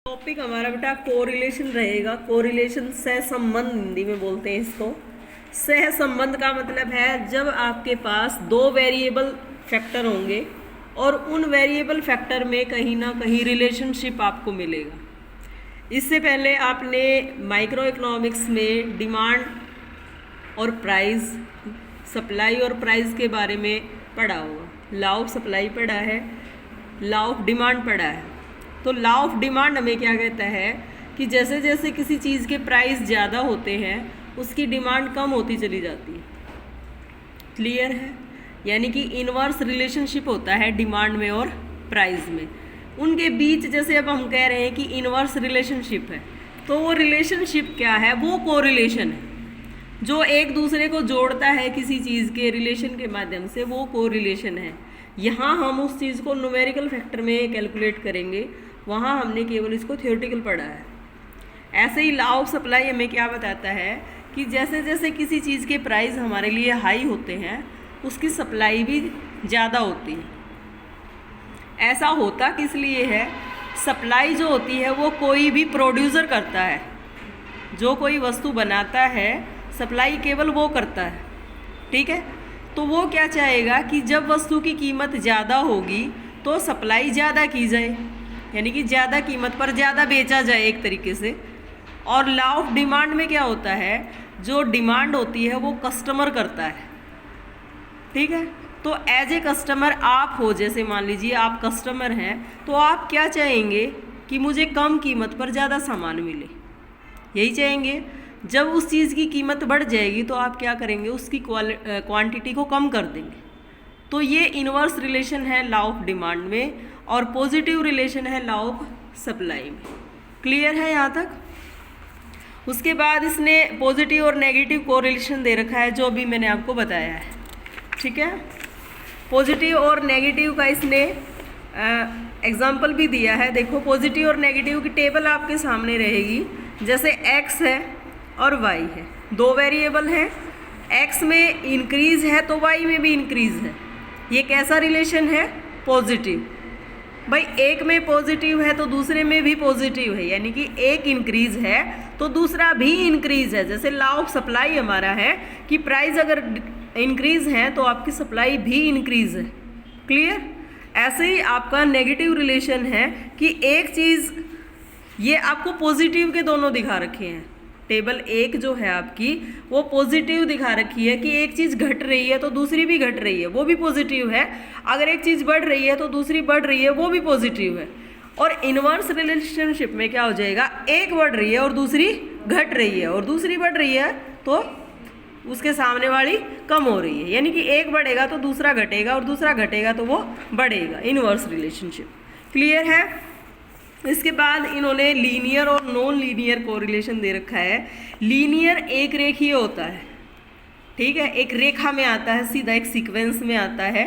Topic हमारा बेटा correlation रहेगा। कोरिलेशन सहसंबंध हिंदी में बोलते हैं इसको। सहसंबंध का मतलब है जब आपके पास दो वेरिएबल फैक्टर होंगे और उन वेरिएबल फैक्टर में कहीं ना कहीं रिलेशनशिप आपको मिलेगा। इससे पहले आपने माइक्रो इकोनॉमिक्स में डिमांड और प्राइस, सप्लाई और प्राइस के बारे में पढ़ा होगा। लॉ ऑफ सप्लाई पढ़ा है, लॉ ऑफ डिमांड पढ़ा है। तो लॉ ऑफ डिमांड हमें क्या कहता है कि जैसे जैसे किसी चीज़ के प्राइस ज़्यादा होते हैं उसकी डिमांड कम होती चली जाती है। क्लियर है? यानी कि इनवर्स रिलेशनशिप होता है डिमांड में और प्राइस में। उनके बीच जैसे अब हम कह रहे हैं कि इनवर्स रिलेशनशिप है, तो वो रिलेशनशिप क्या है? वो कोरिलेशन है जो एक दूसरे को जोड़ता है किसी चीज़ के रिलेशन के माध्यम से, वो कोरिलेशन है। यहाँ हम उस चीज़ को न्यूमेरिकल फैक्टर में कैलकुलेट करेंगे, वहाँ हमने केवल इसको थ्योरेटिकल पढ़ा है। ऐसे ही लॉ ऑफ सप्लाई हमें क्या बताता है कि जैसे जैसे किसी चीज़ के प्राइस हमारे लिए हाई होते हैं उसकी सप्लाई भी ज़्यादा होती है। ऐसा होता किस लिए है? सप्लाई जो होती है वो कोई भी प्रोड्यूसर करता है, जो कोई वस्तु बनाता है सप्लाई केवल वो करता है। ठीक है? तो वो क्या चाहेगा कि जब वस्तु की कीमत ज़्यादा होगी तो सप्लाई ज़्यादा की जाए, यानी कि ज़्यादा कीमत पर ज़्यादा बेचा जाए एक तरीके से। और लॉ ऑफ डिमांड में क्या होता है? जो डिमांड होती है वो कस्टमर करता है। ठीक है? तो एज ए कस्टमर आप हो, जैसे मान लीजिए आप कस्टमर हैं, तो आप क्या चाहेंगे कि मुझे कम कीमत पर ज़्यादा सामान मिले, यही चाहेंगे। जब उस चीज़ की कीमत बढ़ जाएगी तो आप क्या करेंगे? उसकी क्वांटिटी को कम कर देंगे। तो ये इनवर्स रिलेशन है लॉ ऑफ डिमांड में और पॉजिटिव रिलेशन है लॉ ऑफ सप्लाई में। क्लियर है यहाँ तक? उसके बाद इसने पॉजिटिव और नेगेटिव कोरिलेशन दे रखा है जो अभी मैंने आपको बताया है। ठीक है? पॉजिटिव और नेगेटिव का इसने एग्जाम्पल भी दिया है। देखो, पॉजिटिव और नेगेटिव की टेबल आपके सामने रहेगी। जैसे एक्स है और वाई है, दो वेरिएबल हैं। एक्स में इंक्रीज है तो वाई में भी इंक्रीज है। ये कैसा रिलेशन है? पॉजिटिव। भाई एक में पॉजिटिव है तो दूसरे में भी पॉजिटिव है, यानी कि एक इंक्रीज है तो दूसरा भी इंक्रीज है। जैसे लॉ ऑफ सप्लाई हमारा है कि प्राइस अगर इंक्रीज है तो आपकी सप्लाई भी इंक्रीज है। क्लियर? ऐसे ही आपका नेगेटिव रिलेशन है कि एक चीज़, ये आपको पॉजिटिव के दोनों दिखा रखे हैं। टेबल एक जो है आपकी वो पॉजिटिव दिखा रखी है कि एक चीज़ घट रही है तो दूसरी भी घट रही है, वो भी पॉजिटिव है। अगर एक चीज़ बढ़ रही है तो दूसरी बढ़ रही है, वो भी पॉजिटिव है। और इनवर्स रिलेशनशिप में क्या हो जाएगा? एक बढ़ रही है और दूसरी घट रही है, और दूसरी बढ़ रही है तो उसके सामने वाली कम हो रही है, यानी कि एक बढ़ेगा तो दूसरा घटेगा और दूसरा घटेगा तो वो बढ़ेगा। Inverse relationship. क्लियर है? इसके बाद इन्होंने लीनियर और नॉन लीनियर कोरिलेशन दे रखा है। लीनियर एक रेखीय होता है, ठीक है, एक रेखा में आता है, सीधा एक सीक्वेंस में आता है।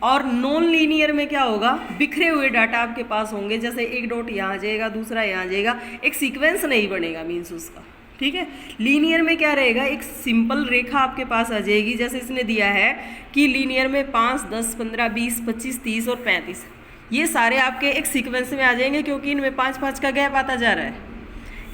और नॉन लीनियर में क्या होगा? बिखरे हुए डाटा आपके पास होंगे, जैसे एक डॉट यहाँ आ जाएगा, दूसरा यहाँ आ जाएगा, एक सीक्वेंस नहीं बनेगा मीन्स उसका। ठीक है? लीनियर में क्या रहेगा? एक सिंपल रेखा आपके पास आ जाएगी। जैसे इसने दिया है कि लीनियर में 5, 10, 15, 20, 25, 30 और 35, ये सारे आपके एक सीक्वेंस में आ जाएंगे क्योंकि इनमें 5-5 का गैप आता जा रहा है।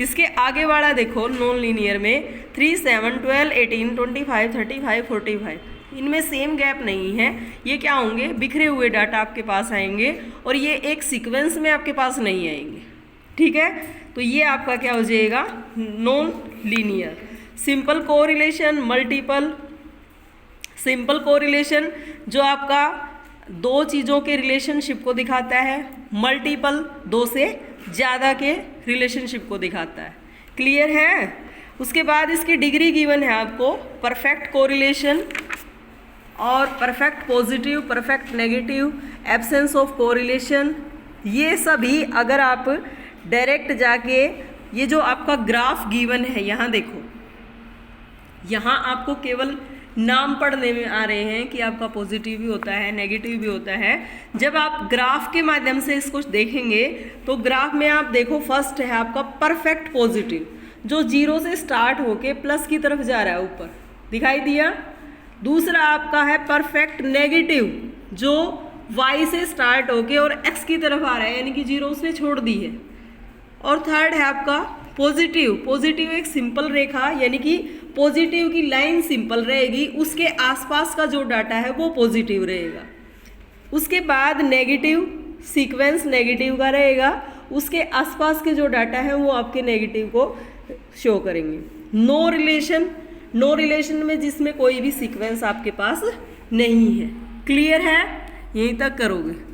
इसके आगे वाला देखो, नॉन लीनियर में 3, 7, 12, 18, 25, 35, 45, इनमें सेम गैप नहीं है। ये क्या होंगे? बिखरे हुए डाटा आपके पास आएंगे और ये एक सीक्वेंस में आपके पास नहीं आएंगे। ठीक है? तो ये आपका क्या हो जाएगा? Non linear. Simple correlation, multiple. Simple correlation जो आपका दो चीज़ों के रिलेशनशिप को दिखाता है, मल्टीपल दो से ज़्यादा के रिलेशनशिप को दिखाता है। क्लियर है? उसके बाद इसकी डिग्री गिवन है आपको, परफेक्ट कोरिलेशन और perfect positive, perfect negative, absence of correlation. ये सभी अगर आप डायरेक्ट जाके, ये जो आपका ग्राफ गिवन है यहाँ देखो, यहाँ आपको केवल नाम पढ़ने में आ रहे हैं कि आपका पॉजिटिव भी होता है, नेगेटिव भी होता है। जब आप ग्राफ के माध्यम से इसको देखेंगे तो ग्राफ में आप देखो, फर्स्ट है आपका परफेक्ट पॉजिटिव जो 0 से स्टार्ट होके प्लस की तरफ जा रहा है, ऊपर दिखाई दिया। दूसरा आपका है परफेक्ट नेगेटिव जो y से स्टार्ट होके और x की तरफ आ रहा है, यानी कि 0 उसने छोड़ दी है। और थर्ड है आपका पॉजिटिव। पॉजिटिव एक सिंपल रेखा, यानी कि पॉजिटिव की लाइन सिंपल रहेगी, उसके आसपास का जो डाटा है वो पॉजिटिव रहेगा। उसके बाद नेगेटिव, सीक्वेंस नेगेटिव का रहेगा, उसके आसपास के जो डाटा है वो आपके नेगेटिव को शो करेंगे। नो रिलेशन, नो रिलेशन में जिसमें कोई भी सीक्वेंस आपके पास नहीं है। क्लियर है? यहीं तक करोगे।